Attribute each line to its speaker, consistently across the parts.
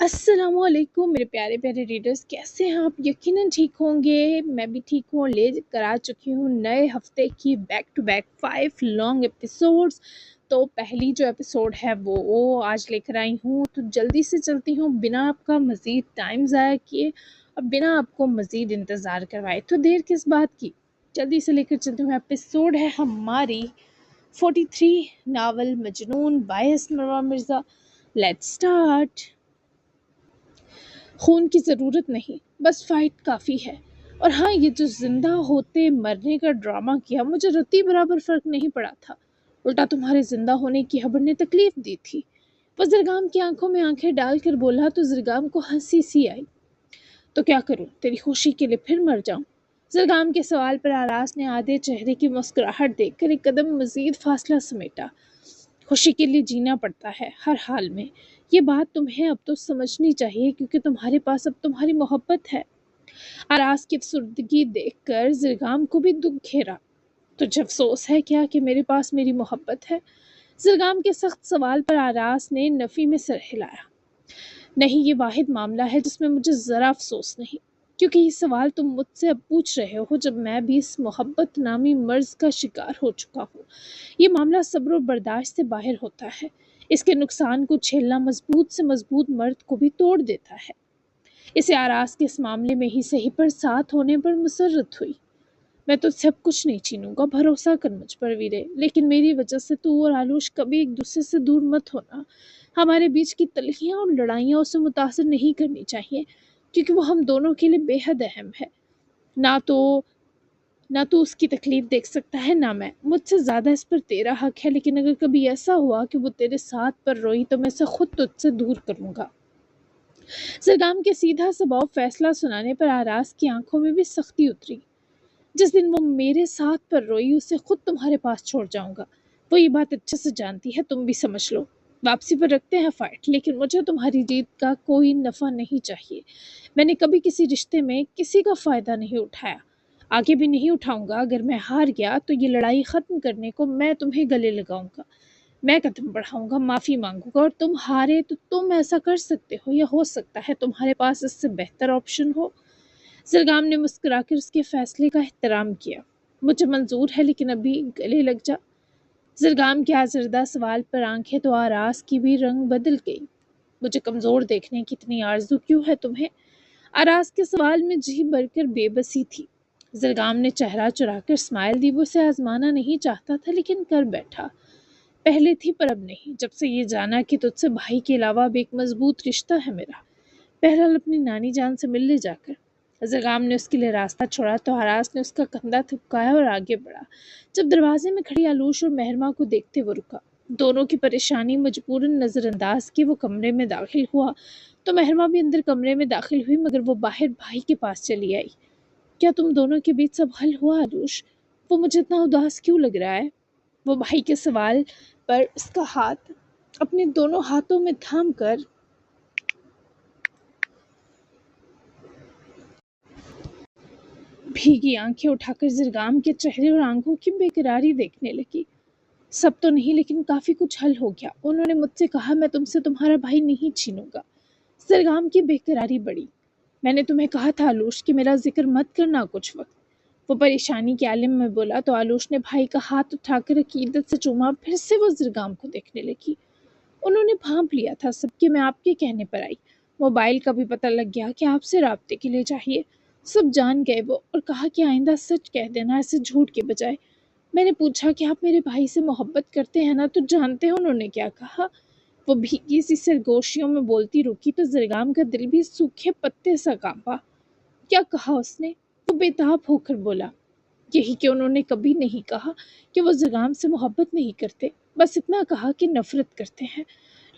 Speaker 1: السلام علیکم میرے پیارے پیارے ریڈرز، کیسے ہیں آپ؟ یقیناً ٹھیک ہوں گے، میں بھی ٹھیک ہوں اور لے کر آ چکی ہوں نئے ہفتے کی back to back 5 long episodes. تو پہلی جو ایپیسوڈ ہے وہ آج لے کر آئی ہوں، تو جلدی سے چلتی ہوں بنا آپ کا مزید ٹائم ضائع کیے اور بنا آپ کو مزید انتظار کروائے۔ تو دیر کس بات کی، جلدی سے لے کر چلتی ہوں۔ ایپیسوڈ ہے ہماری 43 ناول مجنون by Asma Mirza. Let's start. خون کی ضرورت نہیں، بس فائٹ کافی ہے۔ اور ہاں، یہ جو زندہ ہوتے مرنے کا ڈرامہ کیا، مجھے رتی برابر فرق نہیں پڑا تھا، الٹا تمہارے زندہ ہونے کی خبر نے تکلیف دی تھی۔ وہ زرگام کی آنکھوں میں آنکھیں ڈال کر بولا تو زرگام کو ہنسی سی آئی۔ تو کیا کروں، تیری خوشی کے لیے پھر مر جاؤں؟ زرگام کے سوال پر آراز نے آدھے چہرے کی مسکراہٹ دیکھ کر ایک قدم مزید فاصلہ سمیٹا۔ خوشی کے لیے جینا پڑتا ہے ہر حال میں، یہ بات تمہیں اب تو سمجھنی چاہیے، کیونکہ تمہارے پاس اب تمہاری محبت ہے۔ آراز کی افسردگی دیکھ کر زرگام کو بھی دکھ گھیرا۔ تجھے افسوس ہے کیا کہ میرے پاس میری محبت ہے؟ زرگام کے سخت سوال پر آراز نے نفی میں سر ہلایا۔ نہیں، یہ واحد معاملہ ہے جس میں مجھے ذرا افسوس نہیں، کیونکہ یہ سوال تم مجھ سے اب پوچھ رہے ہو جب میں بھی اس محبت نامی مرض کا شکار ہو چکا ہوں۔ یہ معاملہ صبر و برداشت سے باہر ہوتا ہے، اس کے نقصان کو جھیلنا مضبوط سے مضبوط مرد کو بھی توڑ دیتا ہے۔ اسے آراز کے اس معاملے میں ہی صحیح پر ساتھ ہونے پر مسرت ہوئی۔ میں تجھ سے اب کچھ نہیں چھینوں گا، بھروسہ کر مجھ پر ویرے، لیکن میری وجہ سے تو اور آلوش کبھی ایک دوسرے سے دور مت ہونا۔ ہمارے بیچ کی تلخیاں اور لڑائیاں اسے متاثر نہیں کرنی چاہیے، کیونکہ وہ ہم دونوں کے لیے بے حد اہم ہے۔ نہ تو اس کی تکلیف دیکھ سکتا ہے نہ میں، مجھ سے زیادہ اس پر تیرا حق ہے، لیکن اگر کبھی ایسا ہوا کہ وہ تیرے ساتھ پر روئی تو میں اسے خود تجھ سے دور کروں گا۔ زرگام کے سیدھا سباؤ فیصلہ سنانے پر آراز کی آنکھوں میں بھی سختی اتری۔ جس دن وہ میرے ساتھ پر روئی، اسے خود تمہارے پاس چھوڑ جاؤں گا۔ وہ یہ بات اچھے سے جانتی ہے، تم بھی سمجھ لو۔ واپسی پر رکھتے ہیں فائٹ، لیکن مجھے تمہاری جیت کا کوئی نفع نہیں چاہیے۔ میں نے کبھی کسی رشتے میں کسی کا فائدہ نہیں اٹھایا، آگے بھی نہیں اٹھاؤں گا۔ اگر میں ہار گیا تو یہ لڑائی ختم کرنے کو میں تمہیں گلے لگاؤں گا، میں قدم بڑھاؤں گا، معافی مانگوں گا، اور تم ہارے تو تم ایسا کر سکتے ہو، یا ہو سکتا ہے تمہارے پاس اس سے بہتر آپشن ہو۔ زرگام نے مسکرا کر اس کے فیصلے کا احترام کیا۔ مجھے منظور ہے، لیکن ابھی گلے لگ جا۔ زرگام کے آزردہ سوال پر آنکھیں تو آراز کی بھی رنگ بدل گئی۔ مجھے کمزور دیکھنے کی اتنی آرزو کیوں ہے تمہیں؟ آراز کے سوال میں جی بھر کر بے بسی تھی۔ زرگام نے چہرہ چرا کر اسمائل دی۔ وہ اسے آزمانا نہیں چاہتا تھا، لیکن کر بیٹھا۔ پہلے تھی پر اب نہیں، جب سے یہ جانا کہ تجھ سے بھائی کے علاوہ اب ایک مضبوط رشتہ ہے میرا۔ بہرحال اپنی نانی جان سے مل لے جا کر۔ زرگام نے اس کے لیے راستہ چھوڑا تو آراز نے اس کا کندھا تھپکایا اور آگے بڑھا۔ جب دروازے میں کھڑی آلوش اور مہرما کو دیکھتے وہ رکا۔ دونوں کی پریشانی مجبوراً نظر انداز کی وہ کمرے میں داخل ہوا تو مہرما بھی اندر کمرے میں داخل ہوئی، مگر وہ باہر بھائی کے پاس چلی آئی۔ کیا تم دونوں کے بیچ سب حل ہوا آلوش؟ وہ مجھے اتنا اداس کیوں لگ رہا ہے؟ وہ بھائی کے سوال پر اس کا ہاتھ اپنے دونوں ہاتھوں میں تھام کر بھیگی آنکھیں اٹھا کر زرگام کے چہرے اور آنکھوں کی بے قراری دیکھنے لگی۔ سب تو نہیں، لیکن کافی کچھ حل ہو گیا۔ انہوں نے مجھ سے کہا میں تم سے تمہارا بھائی نہیں چھینوں گا۔ زرگام کی بے قراری بڑھی۔ میں نے تمہیں کہا تھا آلوش کہ میرا ذکر مت کرنا کچھ وقت۔ وہ پریشانی کے عالم میں بولا تو آلوش نے بھائی کا ہاتھ اٹھا کر عقیدت سے چوما۔ پھر سے وہ زرگام کو دیکھنے لگی۔ انہوں نے بھانپ لیا تھا سب کہ میں آپ کے کہنے پر آئی۔ موبائل کا بھی پتہ لگ گیا کہ آپ سے رابطے کے لیے چاہیے۔ سب جان گئے وہ، اور کہا کہ آئندہ سچ کہہ دینا ایسے جھوٹ کے بجائے۔ میں نے پوچھا کہ آپ میرے بھائی سے محبت کرتے ہیں نا، تو جانتے ہیں انہوں نے کیا کہا؟ وہ بھیگی سی سرگوشیوں میں بولتی رکی تو زرگام کا دل بھی سوکھے پتے سا کانپا۔ کیا کہا اس نے؟ وہ بےتاب ہو کر بولا، یہی کہ انہوں نے کبھی نہیں کہا کہ وہ زرگام سے محبت نہیں کرتے، بس اتنا کہا کہ نفرت کرتے ہیں۔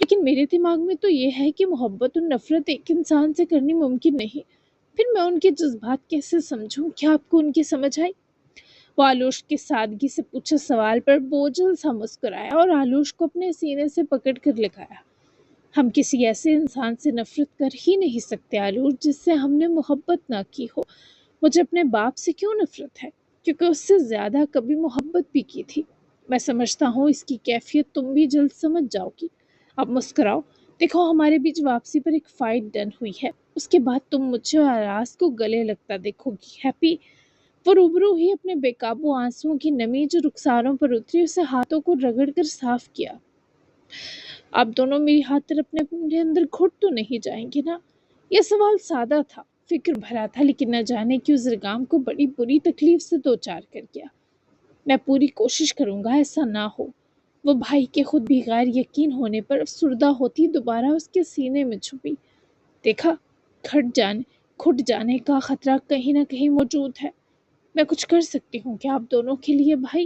Speaker 1: لیکن میرے دماغ میں تو یہ ہے کہ محبت اور نفرت ایک انسان سے کرنی ممکن نہیں، پھر میں ان کے جذبات کیسے سمجھوں؟ کیا آپ کو ان کی سمجھ آئی؟ وہ آلوش کے سادگی سے پوچھے سوال پر بوجھل سا مسکرایا اور آلوش کو اپنے سینے سے پکڑ کر لگایا۔ ہم کسی ایسے انسان سے نفرت کر ہی نہیں سکتے آلوش جس سے ہم نے محبت نہ کی ہو۔ مجھے اپنے باپ سے کیوں نفرت ہے؟ کیونکہ اس سے زیادہ کبھی محبت بھی کی تھی۔ میں سمجھتا ہوں اس کی کیفیت تم بھی جلد سمجھ جاؤ گی۔ اب مسکراؤ، دیکھو ہمارے بیچ واپسی پر ایک فائٹ ڈن ہوئی ہے، اس کے بعد تم مجھے اور آراز کو گلے لگتا دیکھو گی۔ ہیپی وہ روبرو ہی اپنے بے قابو آنسوؤں کی نمی جو رخساروں پر اتری اسے ہاتھوں کو رگڑ کر صاف کیا۔ آپ دونوں میری ہاتھ طرف اپنے اندر گھٹ تو نہیں جائیں گے نا؟ یہ سوال سادہ تھا، فکر بھرا تھا، لیکن نہ جانے کیوں زرگام کو بڑی بری تکلیف سے دوچار کر گیا۔ میں پوری کوشش کروں گا ایسا نہ ہو۔ وہ بھائی کے خود بھی غیر یقین ہونے پر افسردہ ہوتی دوبارہ اس کے سینے میں چھپی۔ دیکھا، گھٹ جانے کا خطرہ کہیں نہ کہیں موجود ہے۔ میں کچھ کر سکتی ہوں کیا آپ دونوں کے لیے بھائی؟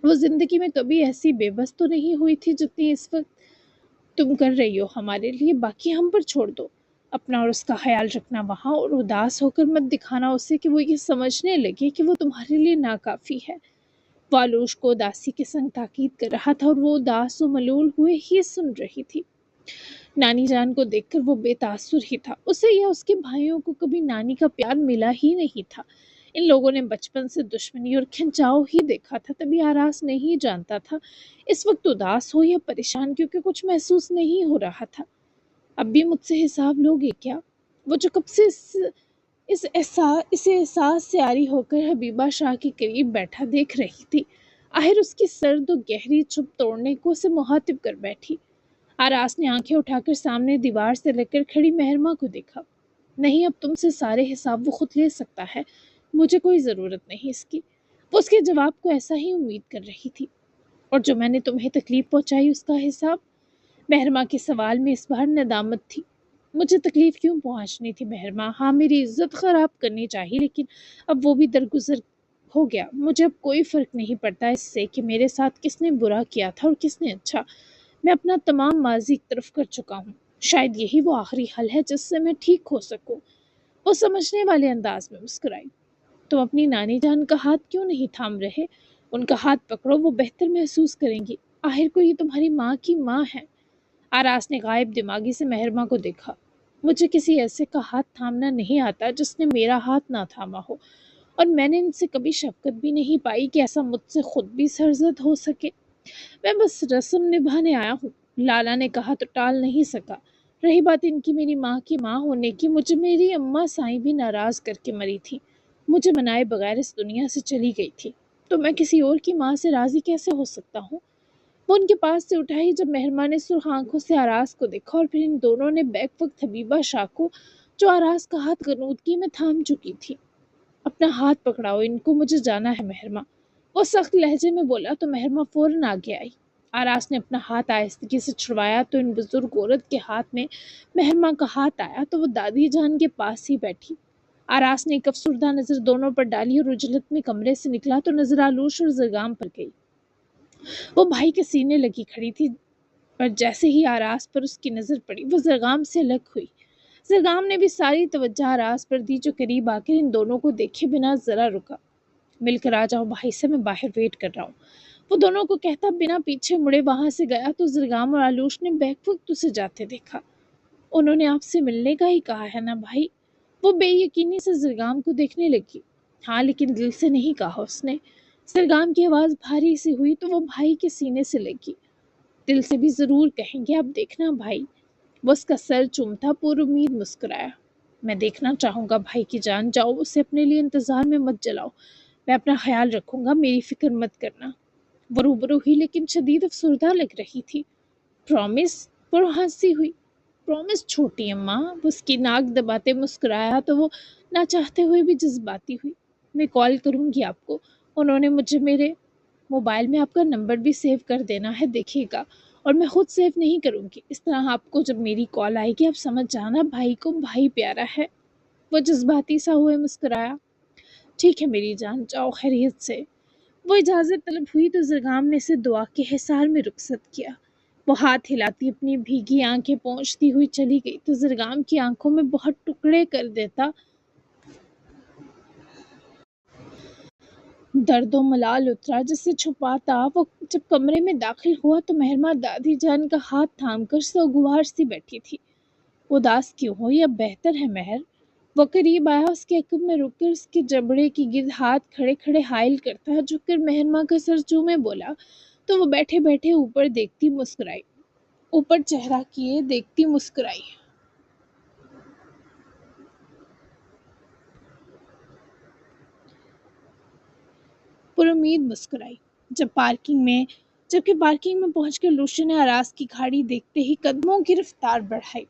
Speaker 1: وہ زندگی میں کبھی ایسی بے بس تو نہیں ہوئی تھی جتنی اس وقت تم کر رہی ہو ہمارے لیے۔ باقی ہم پر چھوڑ دو، اپنا اور اس کا خیال رکھنا وہاں، اور اداس ہو کر مت دکھانا اسے کہ وہ یہ سمجھنے لگے کہ وہ تمہارے لیے ناکافی ہے۔ وہ آلوش کو اداسی کے سنگ تاکید کر رہا تھا اور وہ اداس و ملول ہوئے ہی سن رہی تھی۔ نانی جان کو دیکھ کر وہ بے تاثر ہی تھا، اسے یا اس کے بھائیوں کو کبھی نانی کا پیار ملا ہی نہیں تھا۔ ان لوگوں نے بچپن سے دشمنی اور کھنچاؤ ہی دیکھا تھا، تبھی آراز نہیں جانتا تھا اس وقت اداس ہو یا پریشان، کیونکہ کچھ محسوس نہیں ہو رہا تھا۔ اب بھی مجھ سے حساب لوگے کیا؟ وہ جو کب سے اسے احساس سے عاری ہو کر حبیبہ شاہ کے قریب بیٹھا دیکھ رہی تھی، آخر اس کی سرد و گہری چپ توڑنے کو اسے مخاطب کر بیٹھی۔ آراز نے آنکھیں اٹھا کر سامنے دیوار سے لگ کر کھڑی مہرماں کو دیکھا۔ نہیں، اب تم سے سارے حساب وہ خود لے سکتا ہے، مجھے کوئی ضرورت نہیں اس کی۔ وہ اس کے جواب کو ایسا ہی امید کر رہی تھی۔ اور جو میں نے تمہیں تکلیف پہنچائی اس کا حساب؟ مہرماں کے سوال میں اس بار ندامت تھی۔ مجھے تکلیف کیوں پہنچنی تھی مہرماں؟ ہاں، میری عزت خراب کرنی چاہیے، لیکن اب وہ بھی درگزر ہو گیا۔ مجھے اب کوئی فرق نہیں پڑتا اس سے کہ میرے ساتھ کس نے برا کیا تھا اور کس نے اچھا۔ میں اپنا تمام ماضی ایک طرف کر چکا ہوں، شاید یہی وہ آخری حل ہے جس سے میں ٹھیک ہو سکوں۔ وہ سمجھنے والے انداز میں مسکرائی۔ تم اپنی نانی جان کا ہاتھ کیوں نہیں تھام رہے؟ ان کا ہاتھ پکڑو، وہ بہتر محسوس کریں گی۔ آخر کو یہ تمہاری ماں کی ماں ہے۔ آراز نے غائب دماغی سے مہرماں کو دیکھا۔ مجھے کسی ایسے کا ہاتھ تھامنا نہیں آتا جس نے میرا ہاتھ نہ تھاما ہو، اور میں نے ان سے کبھی شفقت بھی نہیں پائی کہ ایسا مجھ سے خود بھی سرزد ہو سکے۔ میں بس رسم نبھانے آیا ہوں، لالا نے کہا تو ٹال نہیں سکا۔ رہی بات ان کی میری ماں کی ماں ہونے کی، مجھے میری اماں سائیں بھی ناراض کر کے مری تھی، مجھے منائے بغیر اس دنیا سے چلی گئی تھی، تو میں کسی اور کی ماں سے راضی کیسے ہو سکتا ہوں؟ وہ ان کے پاس سے اٹھائی جب مہرماں نے سرخ آنکھوں سے آراز کو دیکھا، اور پھر ان دونوں نے بیک وقت حبیبہ شاہ کو، جو آراز کا ہاتھ غنودگی میں تھام چکی تھی۔ اپنا ہاتھ پکڑاؤ، ان کو مجھے جانا ہے مہرماں، وہ سخت لہجے میں بولا تو مہرماں فوراً آگے آئی۔ آراز نے اپنا ہاتھ آہستگی سے چھڑوایا تو ان بزرگ عورت کے ہاتھ میں مہرماں کا ہاتھ آیا تو وہ دادی جان کے پاس ہی بیٹھی۔ آراز نے ایک افسردہ نظر دونوں پر ڈالی اور اجلت میں کمرے سے نکلا تو نظر آلوش اور زرگام پر گئی۔ وہ بھائی کے سینے لگی کھڑی تھی، پر جیسے ہی آراز پر اس کی نظر پڑی وہ زرگام سے الگ ہوئی۔ زرگام نے بھی ساری توجہ آراز پر دی، جو قریب آ کر ان دونوں کو دیکھے بنا ذرا رکا۔ مل کر آ جاؤ بھائی سے، میں باہر ویٹ کر رہا ہوں، وہ دونوں کو کہتا بنا پیچھے مڑے وہاں سے گیا تو زرگام اور آلوش نے بیک وقت اسے جاتے دیکھا۔ انہوں نے آپ سے ملنے کا ہی کہا ہے نا بھائی؟ وہ بے یقینی سے زرگام کو دیکھنے لگی۔ ہاں، لیکن دل سے نہیں کہا اس نے۔ زرگام کی آواز بھاری سی ہوئی تو وہ بھائی کے سینے سے لگی۔ دل سے بھی ضرور کہیں گے، اب دیکھنا بھائی۔ وہ اس کا سر چومتا پر امید مسکرایا۔ میں دیکھنا چاہوں گا بھائی کی جان، جاؤ اسے اپنے لیے انتظار میں مت جلاؤ، میں اپنا خیال رکھوں گا، میری فکر مت کرنا۔ وہ روبرو ہوئی لیکن شدید افسردہ لگ رہی تھی۔ پرومس؟ وہ ہنسی ہوئی۔ پرومس چھوٹی اماں، وہ اس کی ناک دباتے مسکرایا تو وہ نہ چاہتے ہوئے بھی جذباتی ہوئی۔ میں کال کروں گی آپ کو، انہوں نے مجھے میرے موبائل میں آپ کا نمبر بھی سیو کر دینا ہے، دیکھیے گا، اور میں خود سیو نہیں کروں گی، اس طرح آپ کو جب میری کال آئے گی آپ سمجھ جانا بھائی کو بھائی پیارا ہے۔ وہ جذباتی سا ہوئے مسکرایا۔ ٹھیک ہے میری جان، جاؤ خیریت سے۔ وہ اجازت طلب ہوئی تو زرگام نے اسے دعا کے حصار میں رخصت کیا۔ وہ ہاتھ ہلاتی اپنی بھیگی آنکھیں پونچھتی ہوئی چلی گئی تو زرگام کی آنکھوں میں بہت ٹکڑے کر دیتا درد و ملال اترا جسے چھپاتا۔ وہ جب کمرے میں داخل ہوا تو مہرماں دادی جان کا ہاتھ تھام کر سوگوار سی بیٹھی تھی۔ اداس کیوں ہو، یہ اب بہتر ہے مہر۔ وہ قریب آیا، اس کے عقب میں رک کر اس کے جبڑے کی گرد ہاتھ کھڑے کھڑے حائل کرتا، جھک کر مہرماں کا سر چومے بولا تو وہ بیٹھے بیٹھے اوپر دیکھتی مسکرائی۔ اوپر چہرہ کیے دیکھتی مسکرائی۔ پر امید مسکرائی۔ جبکہ پارکنگ میں پہنچ کر لوشا نے آراز کی گاڑی دیکھتے ہی قدموں کی رفتار بڑھائی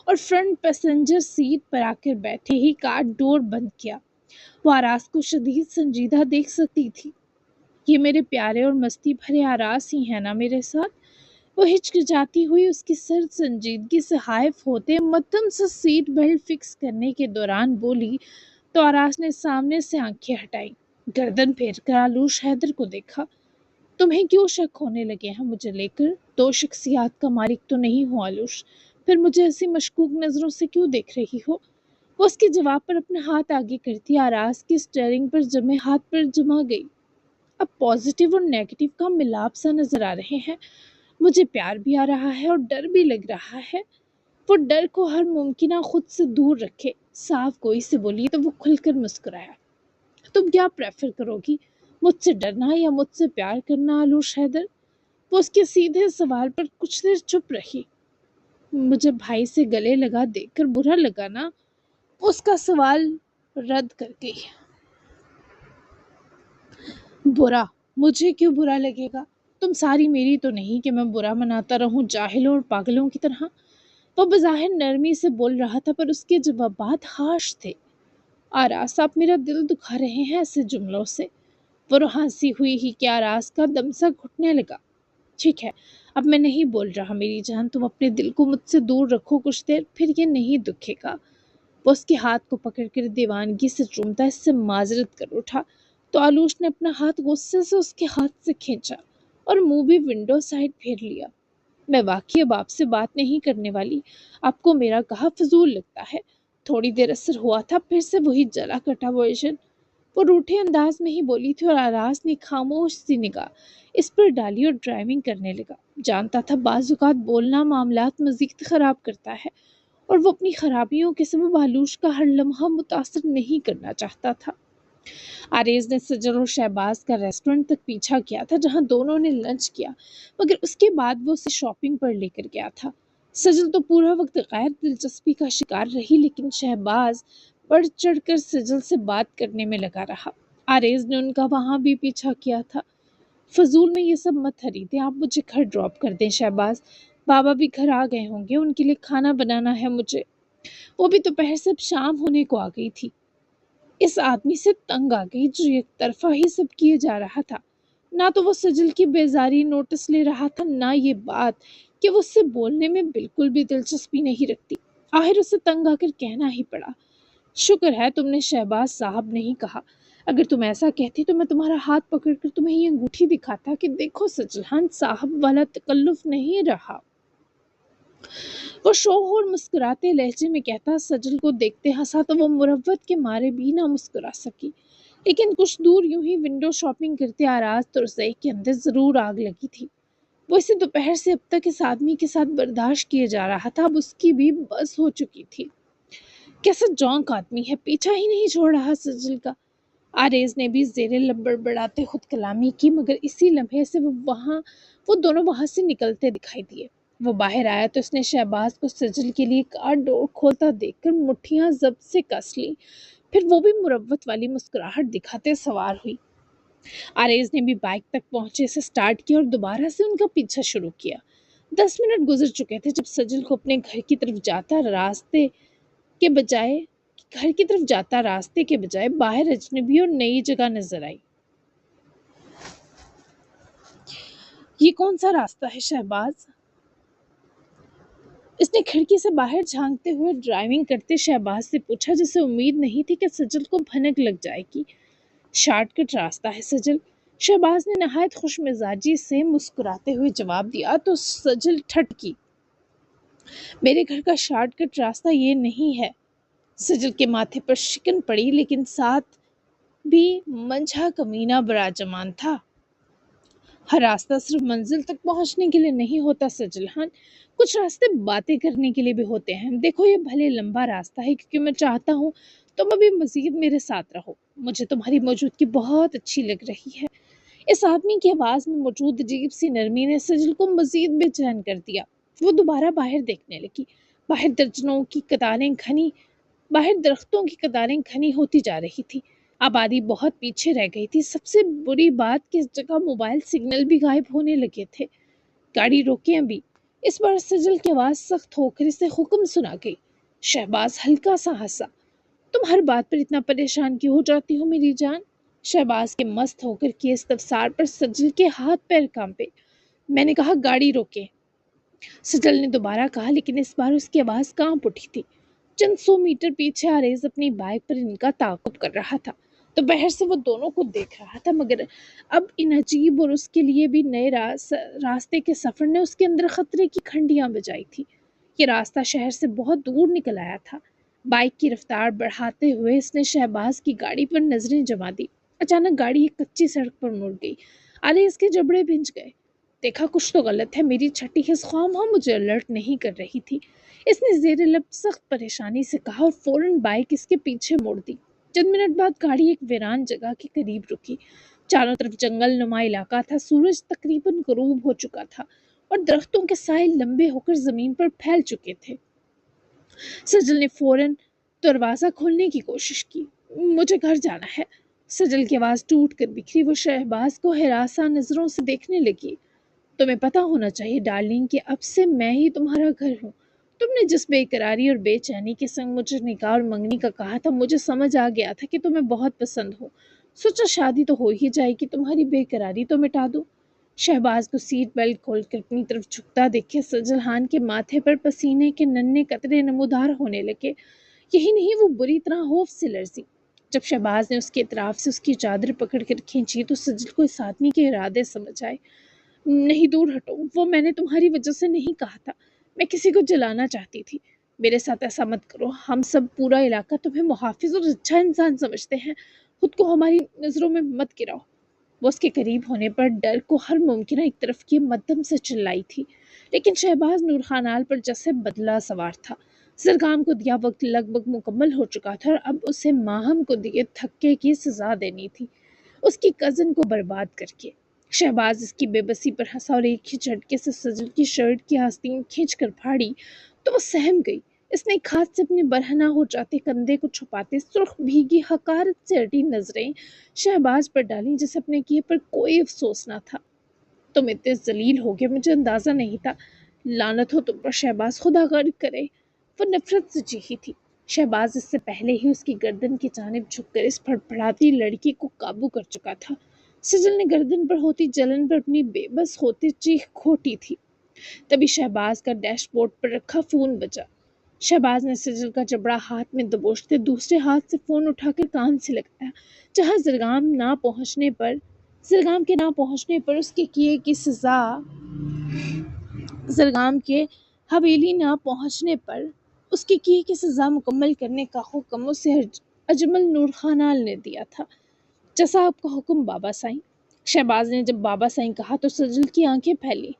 Speaker 1: اور فرنٹ پیسنجر سیٹ پر آ کر بیٹھے ہی کار ڈور بند کیا۔ وہ آراز کو شدید سنجیدہ دیکھ سکتی تھی۔ یہ میرے پیارے اور مستی بھرے آراز ہی ہیں نا میرے ساتھ؟ وہ ہچکچاتی ہوئی اس کی سرد سنجیدگی سے حائف ہوتے مدھم سے سیٹ بیلٹ فکس کرنے کے دوران بولی تو آراز نے سامنے سے آنکھیں ہٹائی، گردن پھیر کر آلوش حیدر کو دیکھا۔ تمہیں کیوں شک ہونے لگے ہیں مجھے لے کر؟ 2 شخصیات کا مالک تو نہیں ہوں آلوش، پھر مجھے ایسی مشکوک نظروں سے کیوں دیکھ رہی ہو؟ وہ اس کے جواب پر اپنا ہاتھ آگے کرتی آراز کی اسٹیئرنگ پر جمے ہاتھ پر جما گئی۔ اب پازیٹیو اور نیگیٹو کا ملاپ سا نظر آ رہے ہیں۔ مجھے پیار بھی آ رہا ہے اور ڈر بھی لگ رہا ہے۔ وہ ڈر کو ہر ممکنہ خود سے دور رکھے صاف گوئی سے بولی تو وہ کھل کر مسکرایا۔ تم کیا پریفر کرو گی، مجھ سے ڈرنا یا مجھ سے پیار کرنا آلوش حیدر؟ وہ اس کے سیدھے سوال پر کچھ دیر چپ رہی۔ مجھے بھائی سے گلے لگا دیکھ کر برا لگا نا؟ اس کا سوال رد کر گئی۔ برا؟ مجھے کیوں برا لگے گا؟ تم ساری میری تو نہیں کہ میں برا مناتا رہوں جاہلوں اور پاگلوں کی طرح۔ وہ بظاہر نرمی سے بول رہا تھا پر اس کے جوابات ہارش تھے۔ آراز آپ میرا دل دکھا رہے ہیں ایسے جملوں سے۔ وہ ہنسی ہوئی ہی کہ آراز کا دم سا گھٹنے لگا۔ ٹھیک ہے، اب میں نہیں بول رہا میری جان، تم اپنے دل کو مجھ سے دور رکھو کچھ دیر، پھر یہ نہیں دکھے گا۔ وہ اس کے ہاتھ کو پکڑ کر دیوانگی سے چومتا اس سے معذرت کر اٹھا تو آلوش نے اپنا ہاتھ غصے سے اس کے ہاتھ سے کھینچا اور منہ بھی ونڈو سائڈ پھیر لیا۔ میں واقعی اب آپ سے بات نہیں کرنے والی، آپ کو میرا کہا فضول لگتا ہے۔ تھوڑی دیر اثر ہوا تھا، پھر سے وہی جلا کٹا ورژن۔ وہ روٹھے انداز میں ہی بولی تھی اور آراز نے خاموش سی نگاہ اس پر ڈالی اور ڈرائیونگ کرنے لگا۔ جانتا تھا بعض اوقات بولنا معاملات مزید خراب کرتا ہے اور وہ اپنی خرابیوں کے سبب آلوش کا ہر لمحہ متاثر نہیں کرنا چاہتا تھا۔ آریز نے سجل اور شہباز کا ریسٹورنٹ تک پیچھا کیا تھا جہاں دونوں نے لنچ کیا، مگر اس کے بعد وہ اسے شاپنگ پر لے کر گیا تھا۔ سجل تو پورا وقت غیر دلچسپی کا شکار رہی، لیکن شہباز بڑھ چڑھ کر سجل سے بات کرنے میں لگا رہا۔ آریز نے ان کا وہاں بھی پیچھا کیا تھا۔ فضول میں یہ سب مت خریدیں، آپ مجھے گھر ڈراپ کر دیں شہباز، بابا بھی گھر آ گئے ہوں گے، ان کے لیے کھانا بنانا ہے مجھے۔ وہ بھی دوپہر سے اب شام ہونے کو آ گئی تھی۔ اس آدمی سے تنگ آ گئی جو یک طرفہ ہی سب کیے جا رہا تھا۔ نہ تو وہ سجل کی بیزاری نوٹس لے رہا تھا، نہ یہ بات کہ وہ اس سے بولنے میں بالکل بھی دلچسپی نہیں رکھتی۔ آخر اسے تنگ آ کر کہنا ہی پڑا، شکر ہے تم نے شہباز صاحب نہیں کہا، اگر تم ایسا کہتی تو میں تمہارا ہاتھ پکڑ کر تمہیں یہ انگوٹھی دکھاتا کہ دیکھو سجلان صاحب والا تکلف نہیں رہا۔ وہ شوق اور مسکراتے لہجے میں کہتا سجل کو دیکھتے ہنسا تو وہ مروت کے مارے بھی نہ مسکرا سکی، لیکن کچھ دور یوں ہی ونڈو شاپنگ کرتے آراز ترزئی کے اندر ضرور آگ لگی تھی۔ وہ اسے دوپہر سے اب تک اس آدمی کے ساتھ برداشت کیے جا رہا تھا، اب اس کی بھی بس ہو چکی تھی۔ کیسا جونک آدمی ہے، پیچھا ہی نہیں چھوڑ رہا سجل کا۔ آریز نے بھی زیر لب بڑبڑاتے خود کلامی کی، مگر اسی لمحے سے وہ دونوں وہاں سے نکلتے دکھائی دیے۔ وہ باہر آیا تو اس نے شہباز کو سجل کے لیے کار ڈور کھولتا دیکھ کر مٹھیاں ضبط سے کس لی، پھر وہ بھی مروت والی مسکراہٹ دکھاتے سوار ہوئی۔ آریز نے بھی بائک تک پہنچے سے سٹارٹ کیا اور دوبارہ سے ان کا پیچھا شروع کیا۔ 10 منٹ گزر چکے تھے جب سجل کو اپنے گھر کی طرف جاتا راستے کے بجائے باہر اجنبی اور نئی جگہ نظر آئی۔ یہ کون سا راستہ ہے شہباز؟ اس نے کھڑکی سے باہر جھانکتے ہوئے ڈرائیونگ کرتے شہباز سے پوچھا، جسے امید نہیں تھی کہ سجل کو بھنک لگ جائے گی۔ شارٹ کٹ راستہ ہے سجل، شہباز نے نہایت خوش مزاجی سے مسکراتے ہوئے جواب دیا تو سجل ٹھٹکی۔ میرے گھر کا شارٹ کٹ راستہ یہ نہیں ہے۔ سجل کے ماتھے پر شکن پڑی، لیکن ساتھ بھی منجھا کمینہ براجمان تھا۔ ہر راستہ صرف منزل تک پہنچنے کے لیے نہیں ہوتا سجلان، کچھ راستے باتیں کرنے کے لیے بھی ہوتے ہیں۔ دیکھو یہ بھلے لمبا راستہ ہے کیونکہ میں چاہتا ہوں تم ابھی مزید میرے ساتھ رہو، مجھے تمہاری موجودگی بہت اچھی لگ رہی ہے۔ اس آدمی کی آواز میں موجود عجیب سی نرمی نے سجل کو مزید بے چین کر دیا۔ وہ دوبارہ باہر دیکھنے لگی۔ باہر درختوں کی قطاریں گھنی ہوتی جا رہی تھی۔ آبادی بہت پیچھے رہ گئی تھی۔ سب سے بری بات کہ اس جگہ موبائل سگنل بھی غائب ہونے لگے تھے۔ گاڑی روکیں ابھی۔ اس بار سجل کی آواز سخت ہو کر اسے حکم سنا گئی۔ شہباز ہلکا سا ہنسا۔ تم ہر بات پر اتنا پریشان کیوں ہو جاتی ہو میری جان؟ شہباز کے مست ہو کر کے استفسار پر سجل کے ہاتھ پیر کانپے۔ میں نے کہا گاڑی روکیں۔ سجل نے دوبارہ کہا، لیکن اس بار اس کی آواز کانپ اٹھی تھی۔ چند 100 میٹر پیچھے آریز اپنی بائک پر ان کا تعاقب کر رہا تھا۔ تو باہر سے وہ دونوں کو دیکھ رہا تھا، مگر اب ان عجیب اور اس کے لیے بھی نئے راستے کے سفر نے اس کے اندر خطرے کی گھنٹیاں بجائی تھی۔ یہ راستہ شہر سے بہت دور نکل آیا تھا۔ بائک کی رفتار بڑھاتے ہوئے اس نے شہباز کی گاڑی پر نظریں جما دی۔ اچانک گاڑی ایک کچی سڑک پر مڑ گئی۔ آریز کے جبڑے بھنج گئے۔ دیکھا کچھ تو غلط ہے، میری چھٹی حس خواہ مجھے الرٹ نہیں کر رہی تھی، اس نے زیر لب سخت پریشانی سے کہا اور فوراً بائک اس کے پیچھے موڑ دی۔ چند منٹ بعد گاڑی ایک ویران جگہ کے قریب رکی۔ چاروں طرف جنگل نما علاقہ تھا۔ سورج تقریباً غروب ہو چکا تھا اور درختوں کے سائے لمبے ہو کر زمین پر پھیل چکے تھے۔ سجل نے فوراً دروازہ کھولنے کی کوشش کی۔ مجھے گھر جانا ہے۔ سجل کی آواز ٹوٹ کر بکھری۔ وہ شہباز کو ہراساں نظروں سے دیکھنے لگی۔ تمہیں پتا ہونا چاہیے ڈارلنگ کہ اب سے میں ہی تمہارا گھر ہوں۔ تم نے جس بے قراری اور بے چینی کے سنگ مجھے نکاح اور منگنی کا کہا تھا، مجھے سمجھ آ گیا تھا کہ تمہیں بہت پسند ہو۔ سوچا شادی تو ہو ہی جائے گی، تمہاری بے قراری تو مٹا دوں۔ شہباز کو سیٹ بیلٹ کھول کر اپنی طرف جھکتا دیکھے سجل خان کے ماتھے پر پسینے کے ننھے قطرے نمودار ہونے لگے۔ یہی نہیں، وہ بری طرح خوف سے لرزی۔ جب شہباز نے اس کے اطراف سے اس کی چادر پکڑ کر کھینچی تو سجل کو اس آدمی کے ارادے سمجھ آئے۔ نہیں، دور ہٹو، وہ میں نے تمہاری وجہ سے نہیں کہا تھا، میں کسی کو جلانا چاہتی تھی۔ میرے ساتھ ایسا مت کرو، ہم سب پورا علاقہ تمہیں محافظ اور اچھا انسان سمجھتے ہیں، خود کو ہماری نظروں میں مت گراؤ۔ وہ اس کے قریب ہونے پر ڈر کو ہر ممکنہ ایک طرف کی مدھم سے چلائی تھی، لیکن شہباز نور خانال پر جیسے بدلہ سوار تھا۔ زرگام کو دیا وقت لگ بھگ مکمل ہو چکا تھا اور اب اسے ماہم کو دیے تھکے کی سزا دینی تھی، اس کی کزن کو برباد کر کے۔ شہباز اس کی بے بسی پر ہنسا اور ایک ہی جھٹکے سے سجل کی شرٹ کی آستین کھینچ کر پھاڑی تو وہ سہم گئی۔ اس نے ایک ہاتھ سے اپنے برہنہ ہو جاتے کندھے کو چھپاتے سرخ بھیگی حقارت سے اٹی نظریں شہباز پر ڈالیں جسے اپنے کیے پر کوئی افسوس نہ تھا۔ تم اتنے ذلیل ہو گئے، مجھے اندازہ نہیں تھا۔ لعنت ہو تم پر شہباز، خدا غرق کرے۔ وہ نفرت سے چیخی تھی۔ شہباز اس سے پہلے ہی اس کی گردن کی جانب جھک کر اس پھڑپڑاتی لڑکی کو قابو کر چکا تھا۔ سجل نے گردن پر ہوتی جلن پر اپنی بے بس ہوتی چیخ کھوٹی تھی۔ تبھی شہباز کا ڈیش بورڈ پر رکھا فون بجا۔ شہباز نے سجل کا جبڑا ہاتھ میں دبوچتے دوسرے ہاتھ سے فون اٹھا کر کان سے لگایا، جہاں زرگام کے نہ پہنچنے پر اس کے کیے کی سزا زرگام کے حویلی نہ پہنچنے پر اس کے کیے کی سزا مکمل کرنے کا حکم اسے اجمل نور خانال نے دیا تھا۔ جیسا آپ کا حکم بابا سائیں۔ شہباز نے جب بابا سائیں کہا تو سجل کی آنکھیں پھیلی۔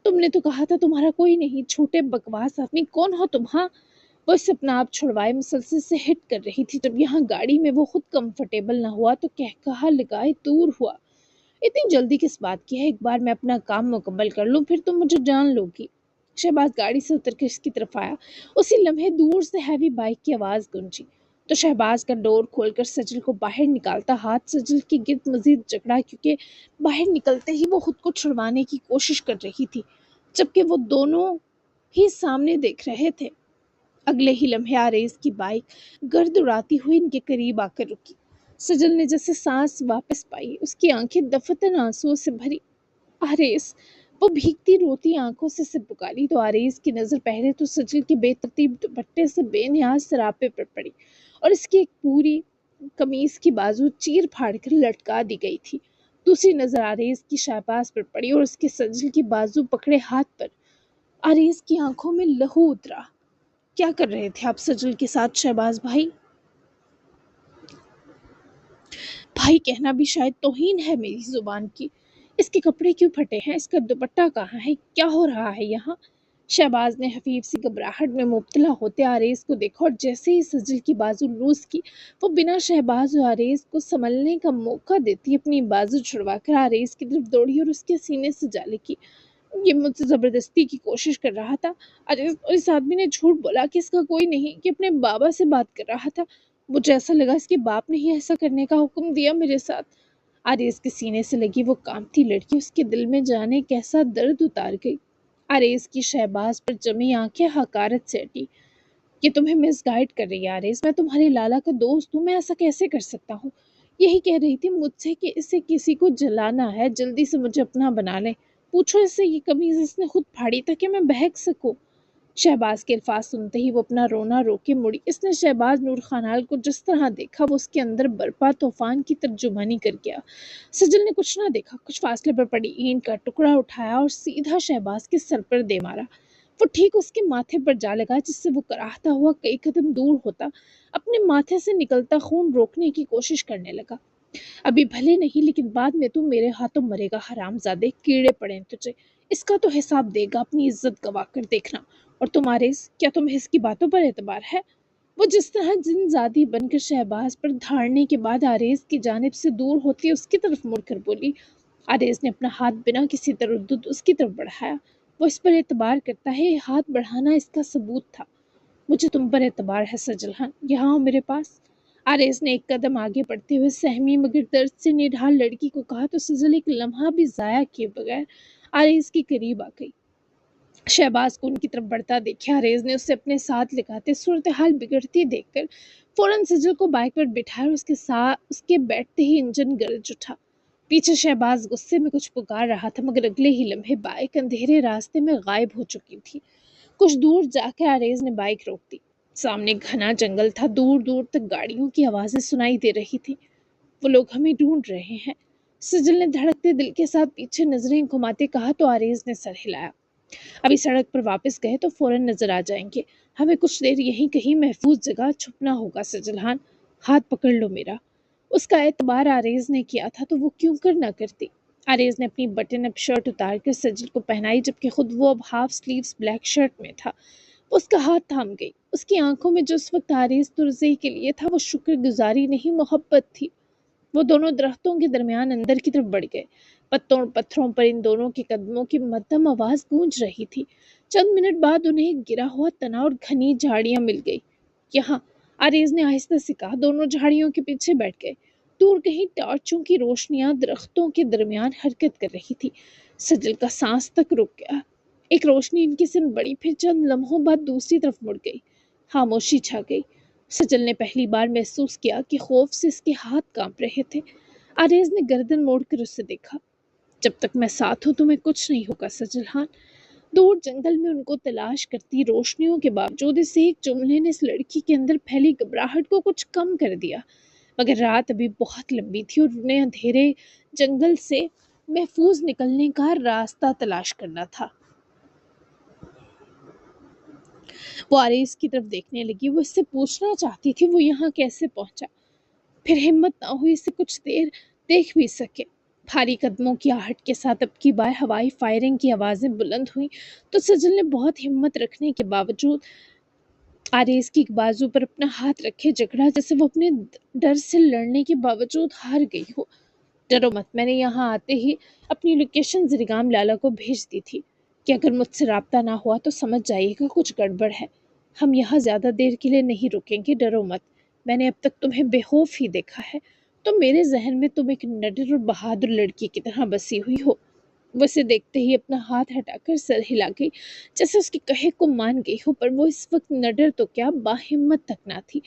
Speaker 1: تم نے تو کہا تھا تمہارا کوئی نہیں، چھوٹے بکواس آدمی، کون ہو تم؟ ہاں؟ وہ اس سے اپنا آپ چھڑوائے مسلسل سے ہٹ کر رہی تھی۔ جب یہاں گاڑی میں وہ خود کمفرٹیبل نہ ہوا تو کہا لگائے دور ہوا۔ اتنی جلدی کس بات کی ہے؟ ایک بار میں اپنا کام مکمل کر لوں پھر تم مجھے جان لو گی۔ شہباز گاڑی سے اتر کر اس کی طرف آیا۔ اسی لمحے دور سے ہیوی بائک کی آواز گونجی تو شہباز کا ڈور کھول کر سجل کو باہر نکالتا ہاتھ سجل کی گرد مزید جکڑا، کیونکہ باہر نکلتے ہی وہ خود کو چھڑوانے کی کوشش کر رہی تھی، جبکہ وہ دونوں ہی سامنے دیکھ رہے تھے۔ اگلے ہی لمحے آریز کی بائک گرد اڑاتی ہوئی ان کے قریب آ کر رکی۔ سجل نے جیسے سانس واپس پائی، اس کی آنکھیں دفتن آنسوؤں سے بھری۔ آریز! وہ بھیگتی روتی آنکھوں سے اسے پکاری تو آریز کی نظر پہلے تو سجل کے بے ترتیب دوپٹے سے بے نیاز سراپے پر پڑی اور اس کی ایک پوری قمیص کی بازو چیر پھاڑ کر لٹکا دی گئی تھی۔ دوسری نظر آریز کی شہباز پر پڑی اور اس کے سجل کی بازو پکڑے ہاتھ پر۔ آریز کی آنکھوں میں لہو اترا۔ کیا کر رہے تھے آپ سجل کے ساتھ شہباز بھائی؟ بھائی کہنا بھی شاید توہین ہے میری زبان کی۔ اس کے کپڑے کیوں پھٹے ہیں؟ اس کا دوپٹہ کہاں ہے؟ کیا ہو رہا ہے یہاں؟ شہباز نے خفیف سی گھبراہٹ میں مبتلا ہوتے آریز کو دیکھا اور جیسے ہی سجل کی بازو لوز کی، وہ بنا شہباز اور آریز کو سنبھلنے کا موقع دیتی اپنی بازو چھڑوا کر آریز کی طرف دوڑی اور اس کے سینے سے جا لگی۔ یہ مجھ سے زبردستی کی کوشش کر رہا تھا۔ اس آدمی نے جھوٹ بولا کہ اس کا کوئی نہیں، کہ اپنے بابا سے بات کر رہا تھا۔ مجھے ایسا لگا اس کے باپ نے ہی ایسا کرنے کا حکم دیا میرے ساتھ۔ آریز کے سینے سے لگی وہ کانپتی لڑکی اس کے دل میں جانے کیسا درد اتار گئی۔ آریز کی شہباز پر جمی آنکھیں حقارت سے اٹی۔ یہ تمہیں مس گائیڈ کر رہی ہے آریز، میں تمہارے لالا کا دوست ہوں، میں ایسا کیسے کر سکتا ہوں؟ یہی کہہ رہی تھی مجھ سے کہ اسے کسی کو جلانا ہے، جلدی سے مجھے اپنا بنا لے۔ پوچھو اس سے یہ قمیض اس نے خود پھاڑی تاکہ میں بہک سکوں۔ شہباز کے الفاظ سنتے ہی وہ اپنا رونا رو کے مڑی۔ اس نے شہباز نور خانال کو جس طرح دیکھا وہ اس کے اندر برپا طوفان کی ترجمانی کر گیا۔ سجل نے کچھ نہ دیکھا، کچھ فاصلے پر پڑی اینٹ کا ٹکڑا اٹھایا اور سیدھا شہباز کے سر پر دے مارا۔ وہ ٹھیک اس کے ماتھے پر جا لگا جس سے وہ کراہتا ہوا کئی قدم دور ہوتا اپنے ماتھے سے نکلتا خون روکنے کی کوشش کرنے لگا۔ ابھی بھلے نہیں لیکن بعد میں تو میرے ہاتھوں مرے گا حرام زادے، کیڑے پڑیں تجھے، اس کا تو حساب دے گا، اپنی عزت گوا کر دیکھنا۔ اور تمہارے کیا تمہیں اس کی باتوں پر اعتبار ہے؟ وہ جس طرح جن زادی بن کر شہباز پر دھاڑنے کے بعد آریز کی جانب سے دور ہوتی اس کی طرف مڑ کر بولی۔ آریز نے اپنا ہاتھ بنا کسی تردد اس کی طرف بڑھایا۔ وہ اس پر اعتبار کرتا ہے، یہ ہاتھ بڑھانا اس کا ثبوت تھا۔ مجھے تم پر اعتبار ہے سجلان، یہاں ہو میرے پاس۔ آریز نے ایک قدم آگے بڑھتے ہوئے سہمی مگر درد سے نڈھال لڑکی کو کہا تو سجل ایک لمحہ بھی ضائع کیے بغیر آریز کے قریب آ گئی۔ شہباز کو ان کی طرف بڑھتا دیکھے آریز نے اسے اپنے ساتھ لگاتے صورتحال بگڑتی دیکھ کر فوراً سجل کو بائک پر بٹھایا اور اس کے بیٹھتے ہی انجن گرج اٹھا۔ پیچھے شہباز غصے میں کچھ پکار رہا تھا مگر اگلے ہی لمحے بائک اندھیرے راستے میں غائب ہو چکی تھی۔ کچھ دور جا کے آریز نے بائک روک دی۔ سامنے گھنا جنگل تھا، دور دور تک گاڑیوں کی آوازیں سنائی دے رہی تھی۔ وہ لوگ ہمیں ڈھونڈ رہے ہیں، سجل نے دھڑکتے دل کے ساتھ پیچھے نظریں گھماتے کہا تو آریز نے سر ہلایا۔ ابھی سڑک پر واپس گئے تو فوراً نظر آ جائیں گے، ہمیں کچھ دیر یہیں کہیں محفوظ جگہ چھپنا ہوگا۔ سجلان ہاتھ پکڑ لو میرا۔ اس کا اعتبار آریز نے کیا تھا تو وہ کیوں کر نہ کرتی۔ آریز نے اپنی بٹن اپ شرٹ اتار کر سجل کو پہنائی جبکہ خود وہ اب ہاف سلیوز بلیک شرٹ میں تھا۔ اس کا ہاتھ تھام گئی۔ اس کی آنکھوں میں جو اس وقت آریز ترزئی کے لیے تھا وہ شکر گزاری نہیں محبت تھی۔ وہ دونوں درختوں کے درمیان اندر کی طرف بڑھ گئے۔ پتوں اور پتھروں پر ان دونوں کے قدموں کی مدھم آواز گونج رہی تھی۔ چند منٹ بعد انہیں گرا ہوا تنا اور گھنی جھاڑیاں مل گئی۔ یہاں آریز نے آہستہ سے کہا۔ دونوں جھاڑیوں کے پیچھے بیٹھ گئے۔ دور کہیں ٹارچوں کی روشنیاں درختوں کے درمیان حرکت کر رہی تھی۔ سجل کا سانس تک رک گیا۔ ایک روشنی ان کی سن بڑی، پھر چند لمحوں بعد دوسری طرف مڑ گئی۔ خاموشی چھا گئی۔ سجل نے پہلی بار محسوس کیا کہ خوف سے اس کے ہاتھ کانپ رہے تھے۔ آریز نے گردن موڑ کر اسے دیکھا۔ جب تک میں ساتھ ہوں تمہیں کچھ نہیں ہوگا سجلان۔ دور جنگل میں ان کو تلاش کرتی روشنیوں کے باوجود اس ایک جملے نے اس لڑکی کے اندر پھیلی گھبراہٹ کو کچھ کم کر دیا۔ مگر رات ابھی بہت لمبی تھی اور انہیں اندھیرے جنگل سے محفوظ نکلنے کا راستہ تلاش کرنا تھا۔ وہ آریز کی طرف دیکھنے لگی۔ وہ اس سے پوچھنا چاہتی تھی وہ یہاں کیسے پہنچا، پھر ہمت نہ ہوئی اسے کچھ دیر دیکھ بھی سکے۔ بھاری قدموں کی آہٹ کے ساتھ اب کی بار ہوائی فائرنگ کی آوازیں بلند ہوئیں تو سجل نے بہت ہمت رکھنے کے باوجود آریز کی بازو پر اپنا ہاتھ رکھے جھگڑا جیسے وہ اپنے ڈر سے لڑنے کے باوجود ہار گئی ہو۔ ڈرو مت، میں نے یہاں آتے ہی اپنی لوکیشن زریگام لالا کو بھیج دی تھی کہ اگر مجھ سے رابطہ نہ ہوا تو سمجھ جائیے گا کچھ گڑبڑ ہے۔ ہم یہاں زیادہ دیر کے لیے نہیں رکیں گے، ڈرو مت۔ میں نے اب تک تمہیں بے خوف ہی دیکھا ہے، تو میرے ذہن میں تم ایک نڈر اور بہادر لڑکی کی طرح بسی ہوئی ہو۔ وہ اسے دیکھتے ہی اپنا ہاتھ ہٹا کر سر ہلا گئی جیسے اس کے کہے کو مان گئی ہو، پر وہ اس وقت نڈر تو کیا باہمت تک نہ تھی۔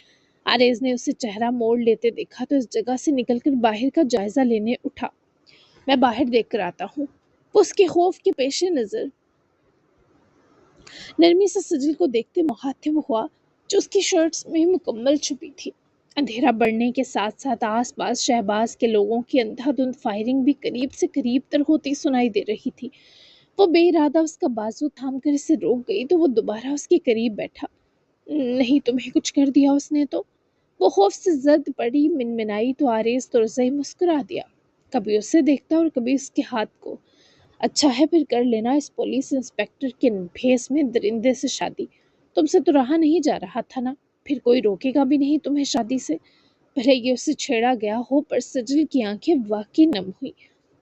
Speaker 1: آریز نے اسے چہرہ موڑ لیتے دیکھا تو اس جگہ سے نکل کر باہر کا جائزہ لینے اٹھا۔ میں باہر دیکھ کر آتا ہوں۔ وہ اس کے خوف کے پیش نظر نرمی سے سجل کو دیکھتے مخاطب ہوا جو اس کی شرٹس میں مکمل چھپی تھی۔ اندھیرا بڑھنے کے ساتھ ساتھ آس پاس شہباز کے لوگوں کی اندھا دھند فائرنگ بھی قریب سے قریب تر ہوتی سنائی دے رہی تھی۔ وہ بے ارادہ اس کا بازو تھام کر اسے روک گئی تو وہ دوبارہ اس کے قریب بیٹھا۔ نہیں تمہیں کچھ کر دیا اس نے تو؟ وہ خوف سے زد پڑی منمنائی تو آریز ترزئی مسکرا دیا۔ کبھی اسے دیکھتا اور کبھی اس کے ہاتھ کو۔ اچھا ہے پھر کر لینا اس پولیس انسپیکٹر کے بھیس میں درندے سے شادی۔ تم سے تو رہا نہیں جا رہا تھا نا، پھر کوئی روکے گا بھی نہیں تمہیں شادی سے۔ بھلے یہ اسے چھیڑا گیا ہو پر سجل کی آنکھیں واقعی نم ہوئی۔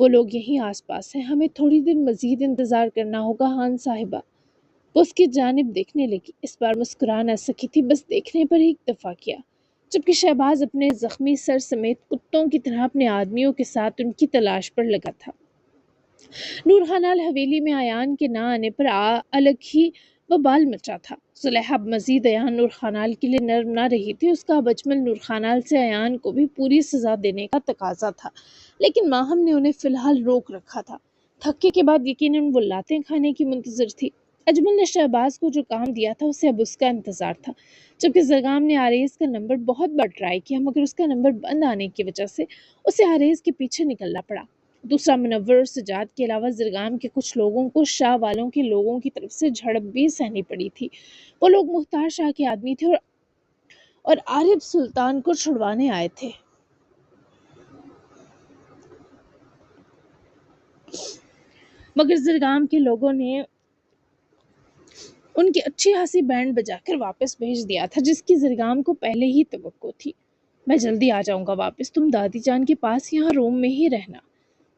Speaker 1: وہ لوگ یہیں آس پاس ہیں، ہمیں تھوڑی دیر مزید انتظار کرنا ہوگا خان صاحبہ۔ وہ اس کی جانب دیکھنے لگی، اس بار مسکرا نہ سکی تھی، بس دیکھنے پر ہی اکتفا کیا، جبکہ شہباز اپنے زخمی سر سمیت کتوں کی طرح اپنے آدمیوں کے ساتھ ان کی تلاش پر لگا تھا۔ نور خانال حویلی میں ایان کے نہ آنے پر الگ ہی وبال مچا تھا۔ زلیخا مزید ایان نور خانال کے لیے نرم نہ رہی تھی، اس کا اب اجمل نور خانال سے ایان کو بھی پوری سزا دینے کا تقاضا تھا، لیکن ماہم نے انہیں فی الحال روک رکھا تھا۔ تھکے کے بعد یقیناً وہ لاتیں کھانے کی منتظر تھی۔ اجمل نے شہباز کو جو کام دیا تھا اسے اب اس کا انتظار تھا، جبکہ زرگام نے آریز کا نمبر بہت بار ٹرائی کیا، مگر اس کا نمبر بند آنے کی وجہ سے اسے آریز کے پیچھے نکلنا پڑا۔ دوسرا منور اور سجاد کے علاوہ زرگام کے کچھ لوگوں کو شاہ والوں کے لوگوں کی طرف سے جھڑپ بھی سہنی پڑی تھی۔ وہ لوگ مختار شاہ کے آدمی تھے اور عارف سلطان کو چھڑوانے آئے تھے۔ مگر زرگام کے لوگوں نے ان کی اچھی خاصی بینڈ بجا کر واپس بھیج دیا تھا، جس کی زرگام کو پہلے ہی توقع تھی۔ میں جلدی آ جاؤں گا واپس، تم دادی جان کے پاس یہاں روم میں ہی رہنا۔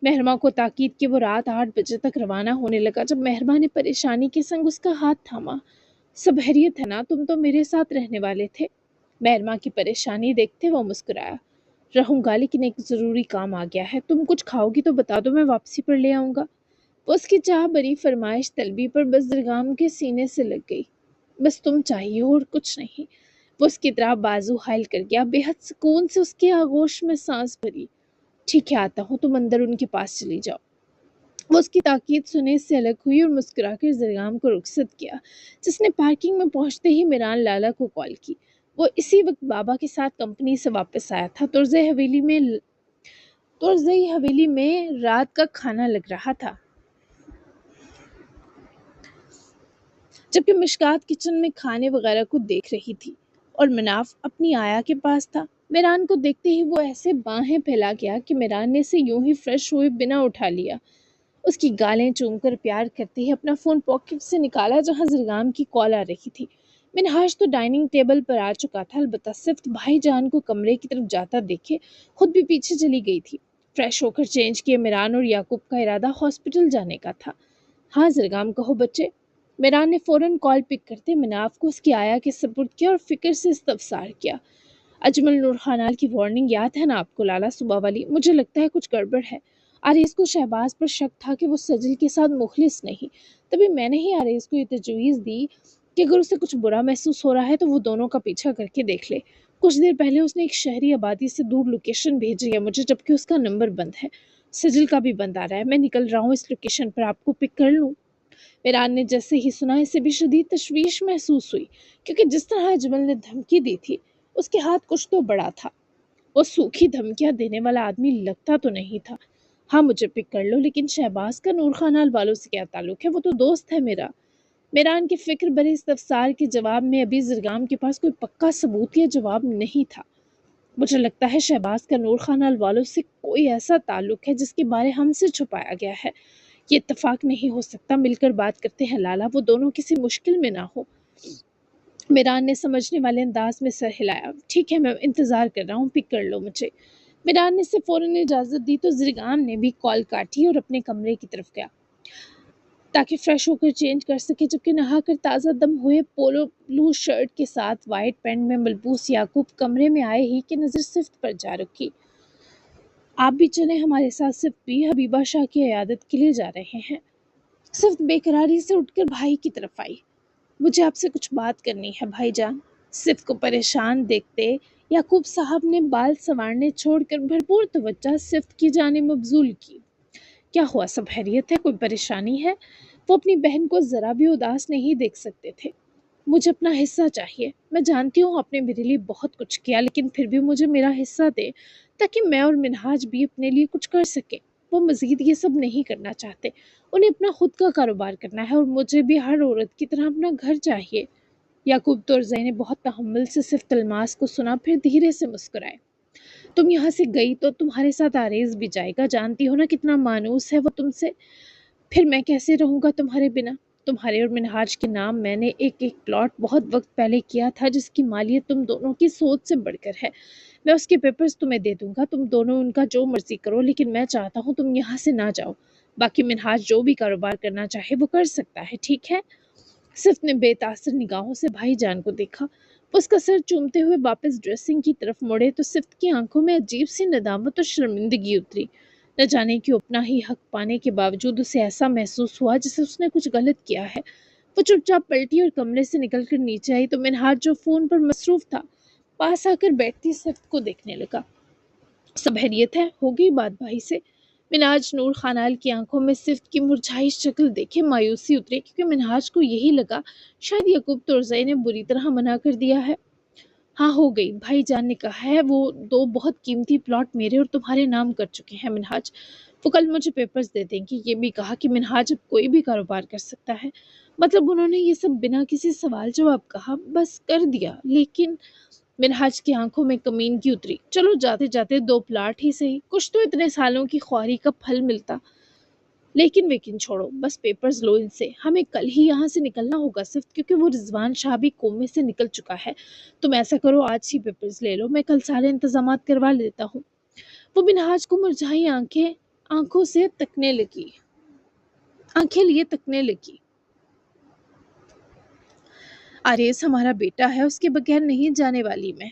Speaker 1: مہرماں کو تاکید کہ وہ رات 8 بجے تک روانہ ہونے لگا جب مہرماں نے پریشانی کے سنگ اس کا ہاتھ تھاما۔ سب خیریت ہے نا؟ تم تو میرے ساتھ رہنے والے تھے۔ مہرماں کی پریشانی دیکھتے وہ مسکرایا۔ رہوں گا، لیکن ایک ضروری کام آ گیا ہے، تم کچھ کھاؤ گی تو بتا دو، میں واپسی پر لے آؤں گا۔ وہ اس کی چاہ بری فرمائش طلبی پر بس زرگام کے سینے سے لگ گئی۔ بس تم چاہیے اور کچھ نہیں۔ وہ اس کی طرح بازو حائل کر گیا، بے حد سکون سے اس کے آغوش میں سانس بھری۔ ٹھیک ہے، آتا ہوں، تم اندر ان کے پاس چلی جاؤ۔ وہ اس کی تاکید سنے سے الگ ہوئی اور مسکرا کر زرگام کو رخصت کیا، جس نے پارکنگ میں پہنچتے ہی میران لالا کو کال کی۔ وہ اسی وقت بابا کے ساتھ کمپنی سے واپس آیا تھا۔ طرزِ حویلی میں رات کا کھانا لگ رہا تھا، جبکہ مشکات کچن میں کھانے وغیرہ کو دیکھ رہی تھی اور مناف اپنی آیا کے پاس تھا۔ میران کو دیکھتے ہی وہ ایسے باہیں پھیلا گیا کہ میران نے اسے یوں ہی فریش ہوئے بنا اٹھا لیا۔ اس کی گالیں چوم کر پیار کرتے ہی اپنا فون پاکٹ سے نکالا جہاں زرگام کی کال آ رہی تھی۔ منہاج تو ڈائننگ ٹیبل پر آ چکا تھا، البتہ صرف بھائی جان کو کمرے کی طرف جاتا دیکھے خود بھی پیچھے چلی گئی تھی۔ فریش ہو کر چینج کیے میران اور یعقوب کا ارادہ ہاسپٹل جانے کا تھا۔ ہاں زرگام، کہو بچے۔ میران نے فوراً کال پک کرتے مناف کو اس کی آیا کے سپرد کیا اور فکر سے استفسار کیا۔ اجمل نور خانال کی وارننگ یاد ہے نا آپ کو لالا، صبح والی؟ مجھے لگتا ہے کچھ گڑبڑ ہے۔ آریز کو شہباز پر شک تھا کہ وہ سجل کے ساتھ مخلص نہیں، تبھی میں نے ہی آریز کو یہ تجویز دی کہ اگر اسے کچھ برا محسوس ہو رہا ہے تو وہ دونوں کا پیچھا کر کے دیکھ لے۔ کچھ دیر پہلے اس نے ایک شہری آبادی سے دور لوکیشن بھیجی ہے مجھے، جبکہ اس کا نمبر بند ہے۔ سجل کا بھی بند آ رہا ہے۔ میں نکل رہا ہوں، اس لوکیشن پر آپ کو پک کر لوں؟ میران نے جیسے ہی سنا اسے بھی شدید تشویش محسوس ہوئی، کیونکہ جس طرح اجمل نے دھمکی دی تھی اس کے ہاتھ کچھ تو بڑا تھا۔ وہ سوکھی دھمکیاں دینے والا آدمی لگتا تو نہیں تھا۔ ہاں مجھے پک کر لو، لیکن شہباز کا نور خانال والوں سے کیا تعلق ہے؟ وہ تو دوست ہے میرا۔ میران کے فکر برے استفسار کے جواب میں ابھی زرگام کے پاس کوئی پکا ثبوت یا جواب نہیں تھا۔ مجھے لگتا ہے شہباز کا نور خانال والوں سے کوئی ایسا تعلق ہے جس کے بارے ہم سے چھپایا گیا ہے۔ یہ اتفاق نہیں ہو سکتا، مل کر بات کرتے ہیں لالا، وہ دونوں کسی مشکل میں نہ ہو۔ میران نے سمجھنے والے انداز میں سر ہلایا۔ ٹھیک ہے، میں انتظار کر رہا ہوں، پک کر لو مجھے۔ میران نے اسے فوراً اجازت دی تو زرگام نے بھی کال کاٹی اور اپنے کمرے کی طرف گیا تاکہ فریش ہو کر چینج کر سکے، جبکہ نہا کر تازہ دم ہوئے پولو بلو شرٹ کے ساتھ وائٹ پینٹ میں ملبوس یعقوب کمرے میں آئے ہی کہ نظر صفت پر جا رکھی۔ آپ بھی چلیں ہمارے ساتھ، صفت بھی حبیبہ شاہ کی عیادت کے لیے جا رہے ہیں۔ صفت بے قراری سے اٹھ کر بھائی کی طرف آئی۔ مجھے آپ سے کچھ بات کرنی ہے بھائی جان۔ صفت کو پریشان دیکھتے یعقوب صاحب نے بال سنوارنے چھوڑ کر بھرپور توجہ صفت کی جانب مبذول کی۔ کیا ہوا، سب خیریت ہے؟ کوئی پریشانی ہے؟ وہ اپنی بہن کو ذرا بھی اداس نہیں دیکھ سکتے تھے۔ مجھے اپنا حصہ چاہیے۔ میں جانتی ہوں آپ نے میرے لیے بہت کچھ کیا، لیکن پھر بھی مجھے میرا حصہ دے تاکہ میں اور منہاج بھی اپنے لیے کچھ کر سکیں۔ وہ مزید یہ سب نہیں کرنا چاہتے، انہیں اپنا خود کا کاروبار کرنا ہے، اور مجھے بھی ہر عورت کی طرح اپنا گھر چاہیے۔ یعقوب طرزئی نے بہت تحمل سے صفت الماس کو سنا، پھر دھیرے سے مسکرائے۔ تم یہاں سے گئی تو تمہارے ساتھ آریز بھی جائے گا، جانتی ہو نا کتنا مانوس ہے وہ تم سے۔ پھر میں کیسے رہوں گا تمہارے بنا؟ تمہارے اور منہاج کے نام میں نے ایک پلاٹ بہت وقت پہلے کیا تھا جس کی مالیت تم دونوں کی سوچ سے بڑھ کر ہے۔ میں اس کے پیپرز تمہیں دے دوں گا، تم دونوں ان کا جو مرضی کرو، لیکن میں چاہتا ہوں تم یہاں سے نہ جاؤ۔ باقی منہاج جو بھی کاروبار کرنا چاہے وہ کر سکتا ہے، ٹھیک ہے؟ صرف نے بے تاثر نگاہوں سے بھائی جان کو دیکھا۔ وہ اس کا سر چومتے ہوئے واپس ڈریسنگ کی طرف مڑے تو صفت کی آنکھوں میں عجیب سی ندامت اور شرمندگی اتری۔ نہ جانے کیوں اپنا ہی حق پانے کے باوجود اسے ایسا محسوس ہوا جیسے اس نے کچھ غلط کیا ہے۔ وہ چپ چاپ پلٹی اور کمرے سے نکل کر نیچے آئی تو منہاج جو فون پر مصروف تھا پاس آ کر بیٹھتی صفت کو دیکھنے لگا۔ سب خیریت ہے؟ ہو گئی بات بھائی سے؟ منہاج نور خانال کی آنکھوں میں صفت کی مرجھائی شکل دیکھے مایوسی اتری، کیونکہ منہاج کو یہی لگا شاید یعقوب ترزئی نے بری طرح منع کر دیا ہے۔ ہاں ہو گئی، بھائی جان نے کہا ہے وہ 2 بہت قیمتی پلاٹ میرے اور تمہارے نام کر چکے ہیں منہاج۔ وہ کل مجھے پیپرز دے دیں گے۔ یہ بھی کہا کہ منہاج اب کوئی بھی کاروبار کر سکتا ہے۔ مطلب انہوں نے یہ سب بنا کسی سوال جواب کہا، بس کر دیا۔ لیکن منہاج کی آنکھوں میں کمینگی اتری۔ چلو جاتے جاتے 2 پلاٹ ہی صحیح، کچھ تو اتنے سالوں کی خواری کا پھل ملتا۔ لیکن چھوڑو، بس پیپرز لو ان سے۔ ہمیں کل ہی یہاں سے نکلنا ہوگا صرف، کیونکہ وہ رضوان شاہ بھی کومے سے نکل چکا ہے۔ تم ایسا کرو آج ہی پیپرز لے لو، میں کل سارے انتظامات کروا لیتا ہوں۔ وہ منہاج کو مرجھائی آنکھوں سے تکنے لگی، آنکھیں لیے تکنے لگی۔ آریز ہمارا بیٹا ہے، اس کے بغیر نہیں جانے والی میں۔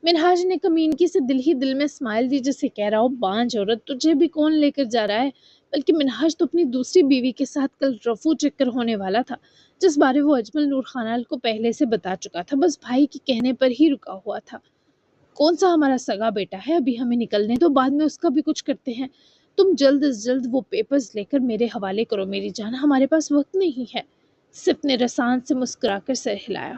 Speaker 1: منہاج نے کمینگی سے دل ہی دل میں اسمائل دی، جسے کہہ رہا ہو بانجھ عورت، تجھے بھی کون لے کر جا رہا ہے؟ بلکہ منہاج تو اپنی دوسری بیوی کے ساتھ کل رفو چکر ہونے والا تھا، جس بارے وہ اجمل نور خانال کو پہلے سے بتا چکا تھا، بس بھائی کے کہنے پر ہی رکا ہوا تھا۔ کون سا ہمارا سگا بیٹا ہے؟ ابھی ہمیں نکلنے دو، بعد میں اس کا بھی کچھ کرتے ہیں۔ تم جلد از جلد وہ پیپرز لے کر میرے حوالے کرو میری جان، ہمارے پاس وقت نہیں ہے۔ صف نے رسان سے مسکرا کر سر ہلایا۔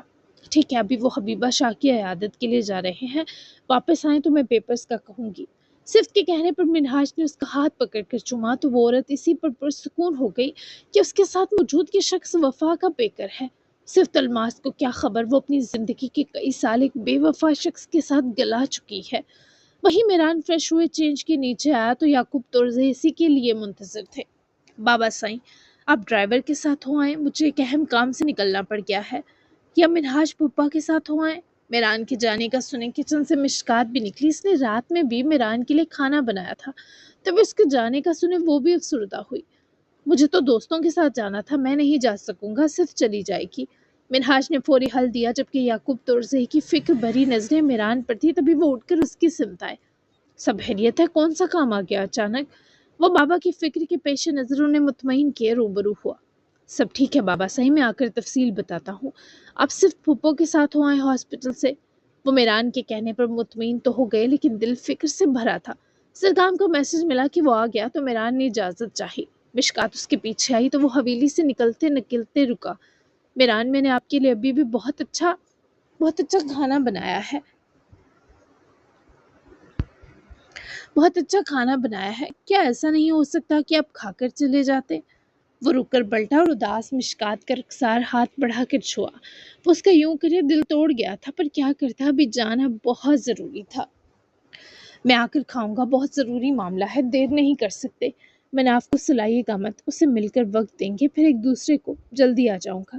Speaker 1: ٹھیک ہے، ابھی وہ حبیبہ شاہ کی عیادت کے لیے جا رہے ہیں، واپس آئیں تو میں پیپرز کا کہوں گی۔ صف کے کہنے پر منہاج نے اس کا ہاتھ پکڑ کر چوما تو وہ عورت اسی پر پرسکون ہو گئی کہ اس کے ساتھ موجود یہ شخص وفا کا پیکر ہے۔ صرف الماس کو کیا خبر، وہ اپنی زندگی کے کئی سال ایک بے وفا شخص کے ساتھ گلا چکی ہے۔ وہی میران فریش ہوئے چینج کے نیچے آیا تو یعقوب ترزئی اسی کے لیے منتظر تھے۔ بابا سائیں، آپ ڈرائیور کے ساتھ ہو آئیں، مجھے ایک اہم کام سے نکلنا پڑ گیا ہے۔ یا منہاج پپا کے ساتھ ہو آئیں۔ میران کے جانے کا سنے کچن سے مشکات بھی نکلی، اس نے رات میں بھی میران کے لیے کھانا بنایا تھا، تب اس کے جانے کا سنے وہ بھی افسردہ ہوئی۔ مجھے تو دوستوں کے ساتھ جانا تھا، میں نہیں جا سکوں گا، صرف چلی جائے گی۔ منہاج نے فوری حل دیا، جبکہ یعقوب ترزئی کی فکر بھری نظریں میران پر تھی، تبھی وہ اٹھ کر اس کی سمت آئے۔ سب خیریت ہے؟ کون سا کام آ گیا اچانک؟ وہ بابا کی فکر کے پیش نظر انہیں مطمئن کیے روبرو ہوا۔ سب ٹھیک ہے بابا صحیح، میں آ کر تفصیل بتاتا ہوں، آپ صرف پھپھو کے ساتھ ہو آئے ہاسپٹل سے۔ وہ میران کے کہنے پر مطمئن تو ہو گئے، لیکن دل فکر سے بھرا تھا۔ سرگام کو میسج ملا کہ وہ آ گیا تو میران نے اجازت چاہی۔ مشکات اس کے پیچھے آئی تو وہ حویلی سے نکلتے رکا۔ میران، میں نے آپ کے لیے ابھی بھی بہت اچھا کھانا بنایا ہے، بہت اچھا کھانا بنایا ہے، کیا ایسا نہیں ہو سکتا کہ آپ کھا کر چلے جاتے؟ وہ رک کر پلٹا اور اداس مشکات کا رخسار ہاتھ بڑھا کر چھوا۔ وہ اس کا یوں کرے دل توڑ گیا تھا، پر کیا کرتا، ابھی جانا بہت ضروری تھا۔ میں آ کر کھاؤں گا، بہت ضروری معاملہ ہے، دیر نہیں کر سکتے۔ مناف کو سلائیے گا مت، اسے مل کر وقت دیں گے، پھر ایک دوسرے کو، جلدی آ جاؤں گا۔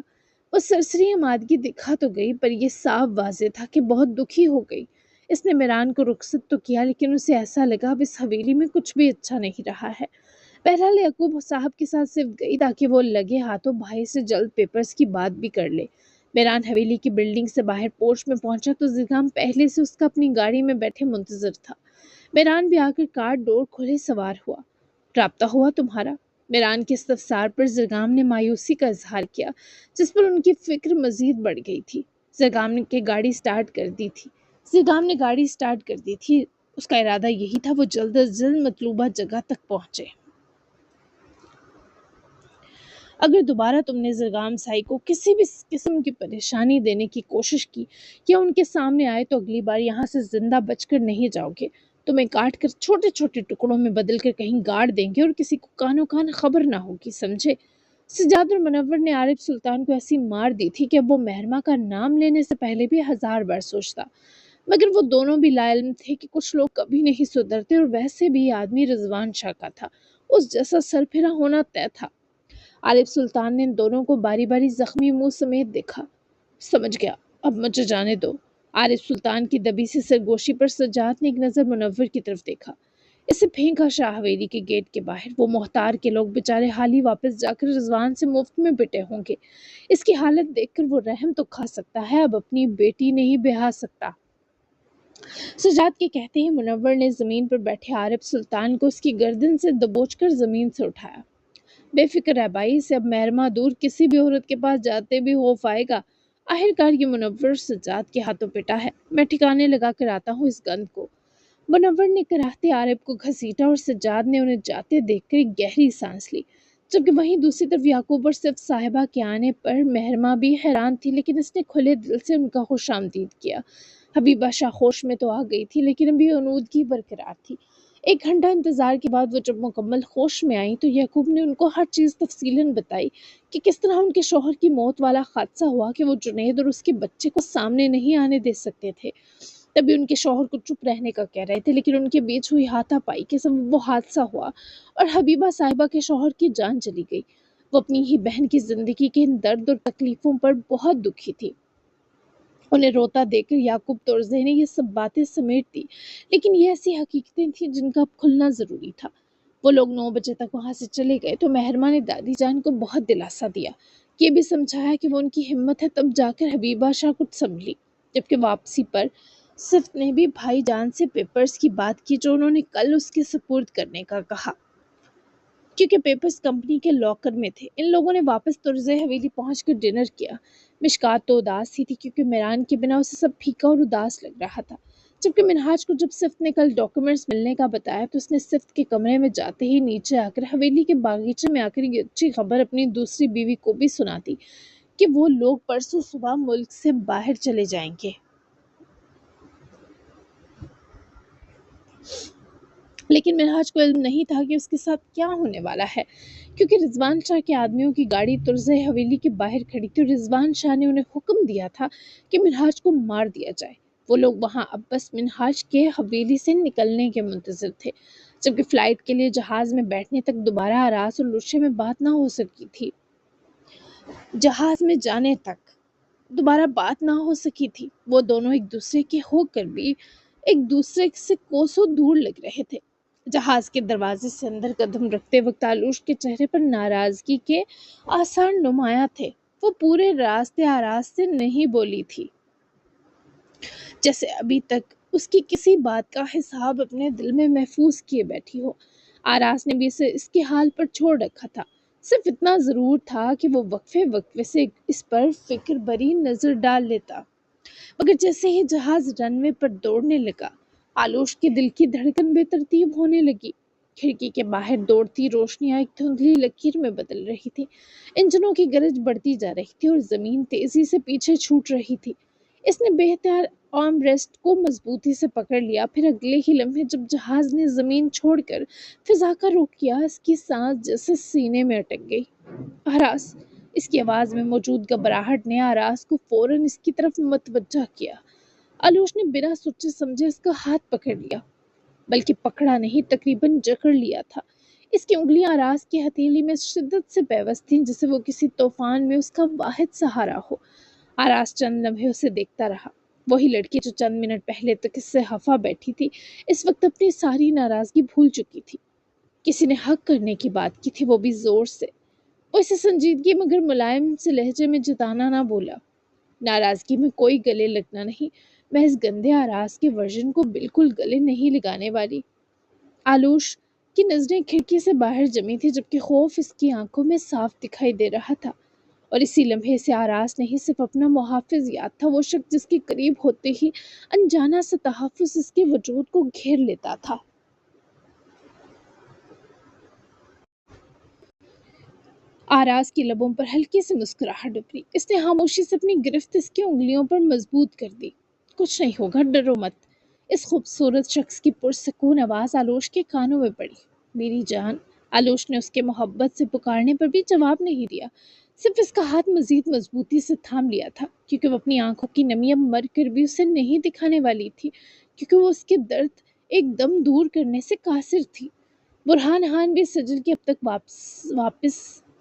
Speaker 1: وہ سرسری آمادگی دکھا تو گئی، پر یہ صاف واضح تھا کہ بہت دکھی ہو گئی۔ اس نے میران کو رخصت تو کیا، لیکن اسے ایسا لگا اب اس حویلی میں کچھ بھی اچھا نہیں رہا ہے۔ بہرحال یعقوب صاحب کے ساتھ صرف گئی تاکہ وہ لگے ہاتھوں بھائی سے جلد پیپرز کی بات بھی کر لے۔ میران حویلی کی بلڈنگ سے باہر پورچ میں پہنچا تو زرگام پہلے سے اس کا اپنی گاڑی میں بیٹھے منتظر تھا۔ میران بھی آ کر کار ڈور کھولے سوار ہوا۔ رابطہ ہوا تمہارا؟ میران کے استفسار پر زرگام نے مایوسی کا اظہار کیا، جس پر ان کی فکر مزید بڑھ گئی تھی۔ زرگام نے گاڑی سٹارٹ کر دی تھی، اس کا ارادہ یہی تھا وہ جلد از جلد مطلوبہ جگہ تک پہنچے۔ اگر دوبارہ تم نے زرگام سائی کو کسی بھی قسم کی پریشانی دینے کی کوشش کی یا ان کے سامنے آئے تو اگلی بار یہاں سے زندہ بچ کر نہیں جاؤ گے، تمہیں کاٹ کر چھوٹے چھوٹے ٹکڑوں میں بدل کر کہیں گاڑ دیں گے اور کسی کو کانوں کان خبر نہ ہوگی، سمجھے؟ سجاد اور منور نے عارف سلطان کو ایسی مار دی تھی کہ اب وہ مہرمہ کا نام لینے سے پہلے بھی 1000 بار سوچتا، مگر وہ دونوں بھی لا علم تھے کہ کچھ لوگ کبھی نہیں سدھرتے، اور ویسے بھی آدمی رضوان شاہ کا تھا، اس جیسا سرپھرا ہونا طے تھا۔ عارف سلطان نے ان دونوں کو باری باری زخمی منہ سمیت دیکھا۔ سمجھ گیا، اب مجھے جانے دو۔ عارف سلطان کی دبی سی سرگوشی پر سجاد نے ایک نظر منور کی طرف دیکھا۔ اسے پھینکا شاہ حویلی کے گیٹ کے باہر۔ وہ محتار کے لوگ بیچارے حال ہی واپس جا کر رضوان سے مفت میں پٹے ہوں گے۔ اس کی حالت دیکھ کر وہ رحم تو کھا سکتا ہے، اب اپنی بیٹی نہیں بہا سکتا۔ سجاد کے کہتے ہی منور نے زمین پر بیٹھے عارف سلطان کو اس کی گردن سے دبوچ کر زمین سے اٹھایا۔ بے فکر ہے بھائی، سے اب مہرماں دور کسی بھی عورت کے پاس جاتے بھی خوف آئے گا۔ آخرکار یہ منور سجاد کے ہاتھوں پٹا ہے، میں ٹھکانے لگا کر آتا ہوں اس گند کو۔ منور نے کراہتے عارف کو گھسیٹا اور سجاد نے انہیں جاتے دیکھ کر ایک گہری سانس لی، جبکہ وہیں دوسری طرف یعقوب اور صرف صاحبہ کے آنے پر مہرماں بھی حیران تھی، لیکن اس نے کھلے دل سے ان کا خوش آمدید کیا۔ حبیبہ شاہ ہوش میں تو آ گئی تھی، لیکن ابھی اونودگی برقرار تھی۔ ایک گھنٹہ انتظار کے بعد وہ جب مکمل ہوش میں آئی تو یعقوب نے ان کو ہر چیز تفصیلاً بتائی کہ کس طرح ان کے شوہر کی موت والا حادثہ ہوا کہ وہ جنید اور اس کے بچے کو سامنے نہیں آنے دے سکتے تھے۔ تبھی ان کے شوہر کو چپ رہنے کا کہہ رہے تھے، لیکن ان کے بیچ ہوئی ہاتھا پائی کے سبب وہ حادثہ ہوا اور حبیبہ صاحبہ کے شوہر کی جان چلی گئی۔ وہ اپنی ہی بہن کی زندگی کے ان درد اور تکلیفوں پر بہت دکھی تھی۔ انہیں روتا دیکھ کر یعقوب ترزے نے یہ سب باتیں سمیٹ دی، لیکن یہ ایسی حقیقتیں تھیں جن کا اب کھلنا ضروری تھا۔ وہ لوگ 9 بجے تک وہاں سے چلے گئے تو مہرماں نے دادی جان کو بہت دلاسا دیا، یہ بھی سمجھایا کہ وہ ان کی ہمت ہے، تب جا کر حبیبہ شاہ کچھ سنبھلی۔ جبکہ واپسی پر صفت نے بھی بھائی جان سے پیپرز کی بات کی جو انہوں نے کل اس کے سپرد کرنے کا کہا، کیونکہ پیپرز کمپنی کے لاکر میں تھے۔ ان لوگوں نے واپس طرز حویلی پہنچ کر ڈنر کیا۔ مشکات تو اداس ہی تھی کیونکہ میران کے بنا اسے سب پھیکا اور اداس لگ رہا تھا۔ جبکہ منہاج کو جب صفت نے کل ڈاکیومنٹس ملنے کا بتایا تو اس نے صفت کے کمرے میں جاتے ہی نیچے آ کر حویلی کے باغیچے میں آ کر یہ اچھی خبر اپنی دوسری بیوی کو بھی سنا دی کہ وہ لوگ پرسوں صبح ملک سے باہر چلے جائیں گے۔ لیکن منہاج کو علم نہیں تھا کہ اس کے ساتھ کیا ہونے والا ہے، کیونکہ رضوان شاہ کے آدمیوں کی گاڑی طرز حویلی کے باہر کھڑی تھی اور رضوان شاہ نے انہیں حکم دیا تھا کہ منہاج کو مار دیا جائے۔ وہ لوگ وہاں اب بس منہاج کے حویلی سے نکلنے کے منتظر تھے، جبکہ فلائٹ کے لیے جہاز میں بیٹھنے تک دوبارہ آراز اور لوشے میں بات نہ ہو سکی تھی۔ جہاز میں جانے تک دوبارہ بات نہ ہو سکی تھی۔ وہ دونوں ایک دوسرے کے ہو کر بھی ایک دوسرے سے کوسوں دور لگ رہے تھے۔ جہاز کے دروازے سے اندر قدم رکھتے وقت آلوش کے چہرے پر ناراضگی کے آثار نمایاں تھے۔ وہ پورے راستے آراز سے نہیں بولی تھی، جیسے ابھی تک اس کی کسی بات کا حساب اپنے دل میں محفوظ کیے بیٹھی ہو۔ آراز نے بھی اسے اس کے حال پر چھوڑ رکھا تھا، صرف اتنا ضرور تھا کہ وہ وقفے وقفے سے اس پر فکر بری نظر ڈال لیتا۔ مگر جیسے ہی جہاز رن وے پر دوڑنے لگا، آلوش کے دل کی دھڑکن بے ترتیب ہونے لگی۔ کھڑکی کے باہر دوڑتی روشنیاں ایک دھندلی لکیر میں بدل رہی تھی، انجنوں کی گرج بڑھتی جا رہی تھی اور زمین تیزی سے پیچھے چھوٹ رہی تھی۔ اس نے بے اختیار آرم ریسٹ کو مضبوطی سے پکڑ لیا، پھر اگلے ہی لمحے جب جہاز نے زمین چھوڑ کر فضا کا رخ کیا، اس کی سانس جیسے سینے میں اٹک گئی۔ آراز! اس کی آواز میں موجود گھبراہٹ نے آراز کو فوراً اس کی طرف متوجہ کیا۔ آلوش نے بنا سوچے سمجھے اس کا ہاتھ پکڑ لیا، بلکہ پکڑا نہیں، تقریباً جکڑ لیا تھا۔ اس کی انگلیاں آراز کی ہتھیلی میں شدت سے پیوست تھیں، جیسے وہ کسی طوفان میں اس کا واحد سہارا ہو۔ آراز چند لمحے اسے دیکھتا رہا۔ وہی لڑکی جو چند منٹ پہلے تک اس سے خفا بیٹھی تھی، اس وقت اپنی ساری ناراضگی بھول چکی تھی۔ کسی نے حق کرنے کی بات کی تھی، وہ بھی زور سے۔ وہ اسے سنجیدگی مگر ملائم سے لہجے میں جتانا نہ بولا۔ ناراضگی میں کوئی گلے لگنا نہیں، میں اس گندے آراز کے ورژن کو بالکل گلے نہیں لگانے والی۔ آلوش کی نظریں کھڑکی سے باہر جمی تھی، جبکہ خوف اس کی آنکھوں میں صاف دکھائی دے رہا تھا، اور اسی لمحے سے آراز نہیں صرف اپنا محافظ یاد تھا، وہ شخص جس کے قریب ہوتے ہی انجانا سا تحفظ اس کے وجود کو گھیر لیتا تھا۔ آراز کی لبوں پر ہلکی سی مسکراہٹ ابھری۔ اس نے خاموشی سے اپنی گرفت اس کی انگلیوں پر مضبوط کر دی۔ کچھ نہیں ہوگا، ڈرو مت۔ اس خوبصورت شخص کی پرسکون آواز آلوش کے کانوں میں پڑی۔ میری جان! آلوش نے اس کے محبت سے پکارنے پر بھی جواب نہیں دیا، صرف اس کا ہاتھ مزید مضبوطی سے تھام لیا تھا، کیونکہ وہ اپنی آنکھوں کی نمی اب مر کر بھی اسے نہیں دکھانے والی تھی، کیونکہ وہ اس کے درد ایک دم دور کرنے سے قاصر تھی۔ برہان خان بھی سجل کے اب تک واپس